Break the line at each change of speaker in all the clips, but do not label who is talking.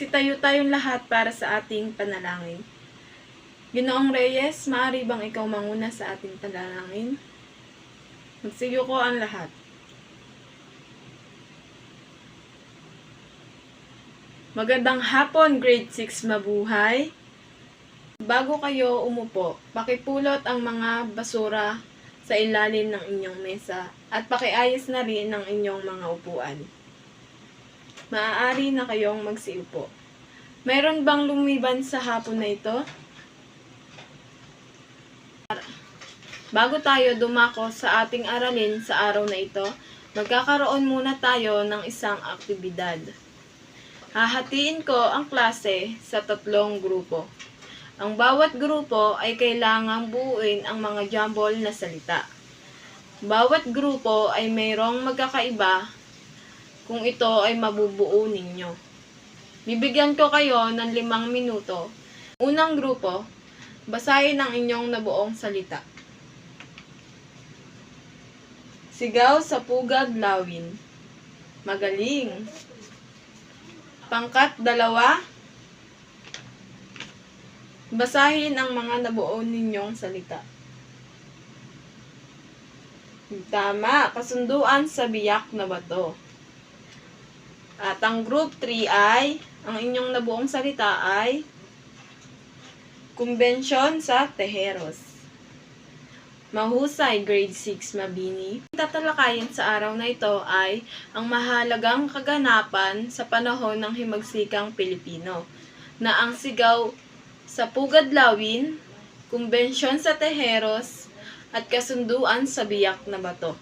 Magsitayo tayong lahat para sa ating panalangin. Ginoong Reyes, maaari bang ikaw manguna sa ating panalangin? Magsiyuko ang lahat. Magandang hapon, grade 6 mabuhay. Bago kayo umupo, pakipulot ang mga basura sa ilalim ng inyong mesa at pakiayos na rin ang inyong mga upuan. Maaari na kayong magsiupo. Mayroon bang lumiban sa hapon na ito? Bago tayo dumako sa ating aralin sa araw na ito, magkakaroon muna tayo ng isang aktibidad. Hahatiin ko ang klase sa 3 grupo. Ang bawat grupo ay kailangang buuin ang mga jumble na salita. Bawat grupo ay mayroong magkakaiba kung ito ay mabubuo ninyo. Bibigyan ko kayo ng 5 minuto. Unang grupo, basahin ang inyong nabuong salita. Sigaw sa pugad lawin. Magaling. Pangkat 2, basahin ang mga nabuo ninyong salita. Tama, kasunduan sa biyak na bato. At ang group 3 ay, ang inyong nabuong salita ay, kumbensyon sa teheros. Mahusay, grade 6 mabini. Tatalakayin sa araw na ito ay ang mahalagang kaganapan sa panahon ng himagsikang Pilipino, na ang sigaw sa pugad lawin, kumbensyon sa teheros, at kasunduan sa biyak na bato.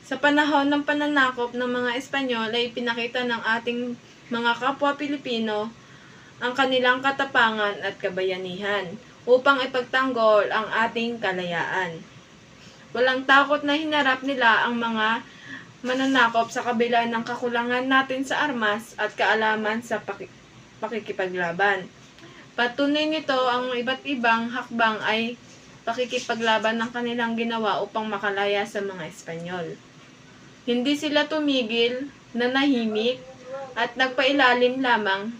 Sa panahon ng pananakop ng mga Espanyol ay pinakita ng ating mga kapwa Pilipino ang kanilang katapangan at kabayanihan upang ipagtanggol ang ating kalayaan. Walang takot na hinarap nila ang mga mananakop sa kabila ng kakulangan natin sa armas at kaalaman sa pakikipaglaban. Patunay nito ang iba't ibang hakbang ay pakikipaglaban ng kanilang ginawa upang makalaya sa mga Espanyol. Hindi sila tumigil, nanahimik, at nagpailalim lamang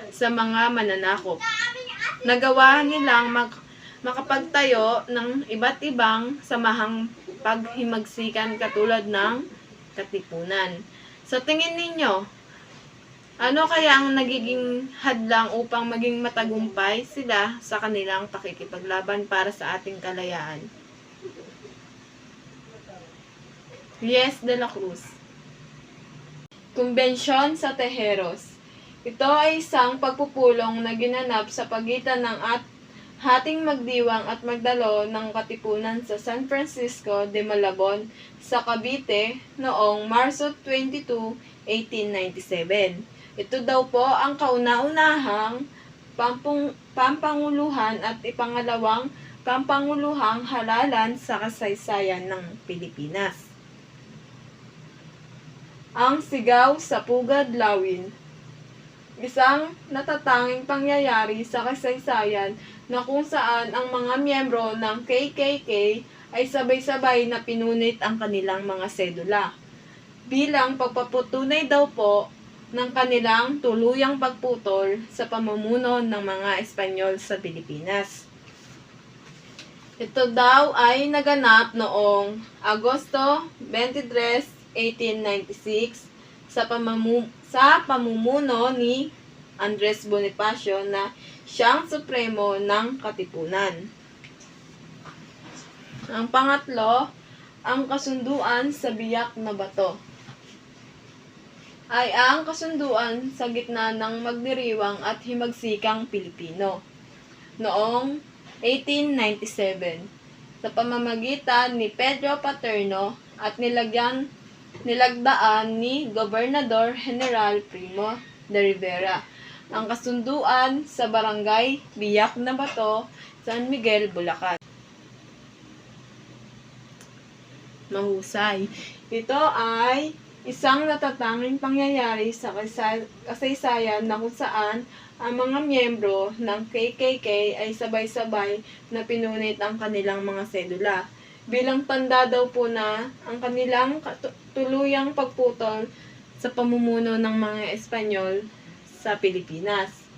sa mga mananakop. Nagawa nilang makapagtayo ng iba't ibang samahang paghimagsikan katulad ng Katipunan. Sa tingin ninyo, ano kaya ang nagiging hadlang upang maging matagumpay sila sa kanilang pakikipaglaban para sa ating kalayaan? Yes de la Cruz. Kumbensyon sa Teheros. Ito ay isang pagpupulong na ginanap sa pagitan ng hating magdiwang at magdalo ng Katipunan sa San Francisco de Malabon sa Cavite noong Marso 22, 1897. Ito daw po ang kauna-unahang pampanguluhan at ipangalawang pampanguluhang halalan sa kasaysayan ng Pilipinas. Ang sigaw sa pugad lawin. Isang natatanging pangyayari sa kasaysayan na kung saan ang mga miyembro ng KKK ay sabay-sabay na pinunit ang kanilang mga sedula. Bilang pagpapatunay daw po ng kanilang tuluyang pagputol sa pamumuno ng mga Espanyol sa Pilipinas. Ito daw ay naganap noong Agosto 23, 1896 sa pamumuno ni Andres Bonifacio na siyang supremo ng Katipunan. Ang pangatlo, ang kasunduan sa biyak na bato. Ay ang kasunduan sa gitna ng magdiriwang at himagsikang Pilipino noong 1897 sa pamamagitan ni Pedro Paterno at nilagdaan ni Gobernador General Primo de Rivera ang kasunduan sa Barangay Biyak na Bato, San Miguel, Bulacan. Mahusay. Ito ay isang natatanging pangyayari sa kasaysayan na kung saan ang mga miyembro ng KKK ay sabay-sabay na pinunit ang kanilang mga sedula. Bilang tanda daw po na ang kanilang tuluyang pagputol sa pamumuno ng mga Espanyol sa Pilipinas.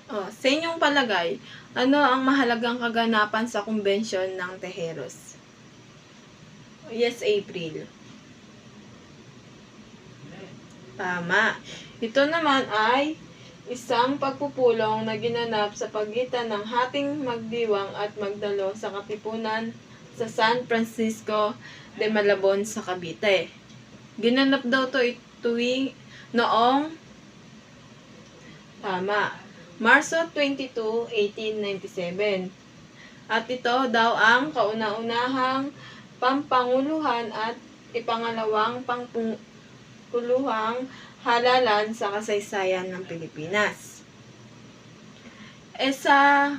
Sa inyong palagay, ano ang mahalagang kaganapan sa kumbensyon ng Tejeros? Yes, April. Tama. Ito naman ay isang pagpupulong na ginanap sa pagitan ng Hating Magdiwang at Magdalo sa Katipunan sa San Francisco de Malabon sa Cavite. Ginanap daw to tuwing noong Marso 22, 1897. At ito daw ang kauna-unahang pampanguluhan at ipangalawang pangpunguluhang halalan sa kasaysayan ng Pilipinas. Sa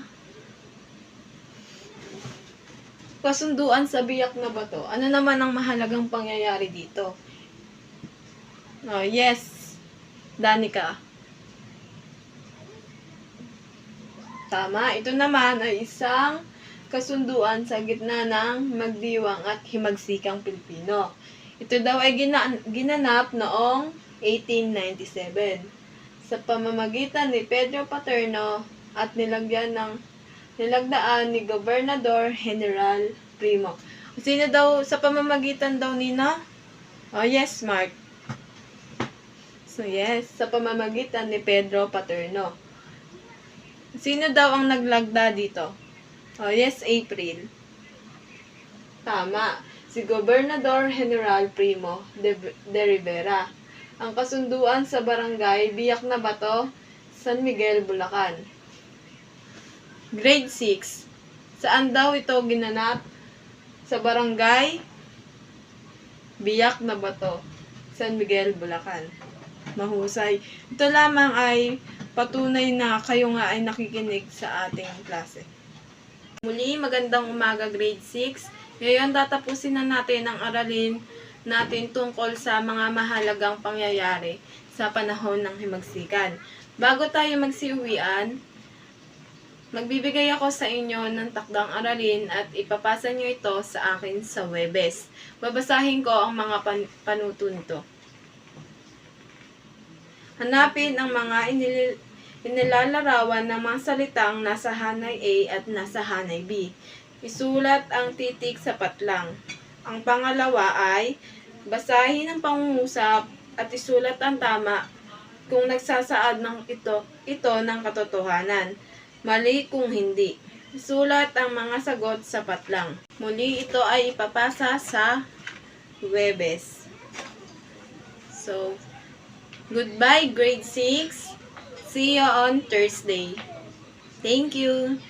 kasunduan sa Biak na Bato, ano naman ang mahalagang pangyayari dito? Yes, Danica. Tama, ito naman ay isang kasunduan sa gitna ng magdiwang at himagsikang Pilipino. Ito daw ay ginanap noong 1897 sa pamamagitan ni Pedro Paterno at nilagdaan ni Gobernador General Primo. Sino daw sa pamamagitan daw nina? Yes, Mark. So yes, sa pamamagitan ni Pedro Paterno. Sino daw ang naglagda dito? Yes, April. Tama, si Gobernador General Primo de Rivera. Ang kasunduan sa barangay Biak na Bato, San Miguel, Bulacan. Grade 6. Saan daw ito ginanap? Sa barangay Biak na Bato, San Miguel, Bulacan. Mahusay. Ito lamang ay patunay na kayo nga ay nakikinig sa ating klase. Muli, magandang umaga grade 6. Ngayon, tatapusin na natin ang aralin natin tungkol sa mga mahalagang pangyayari sa panahon ng himagsikan. Bago tayo magsiuwian, magbibigay ako sa inyo ng takdang aralin at ipapasa nyo ito sa akin sa Webes. Babasahin ko ang mga panuto nito. Hanapin ang mga inilalarawan ng mga salitang nasa hanay A at nasa hanay B. Isulat ang titik sa patlang. Ang pangalawa ay basahin ang pangungusap at isulat ang tama kung nagsasaad ng ito ng katotohanan. Mali kung hindi. Isulat ang mga sagot sa patlang. Muli ito ay ipapasa sa Webes. So, goodbye grade 6. See you on Thursday. Thank you.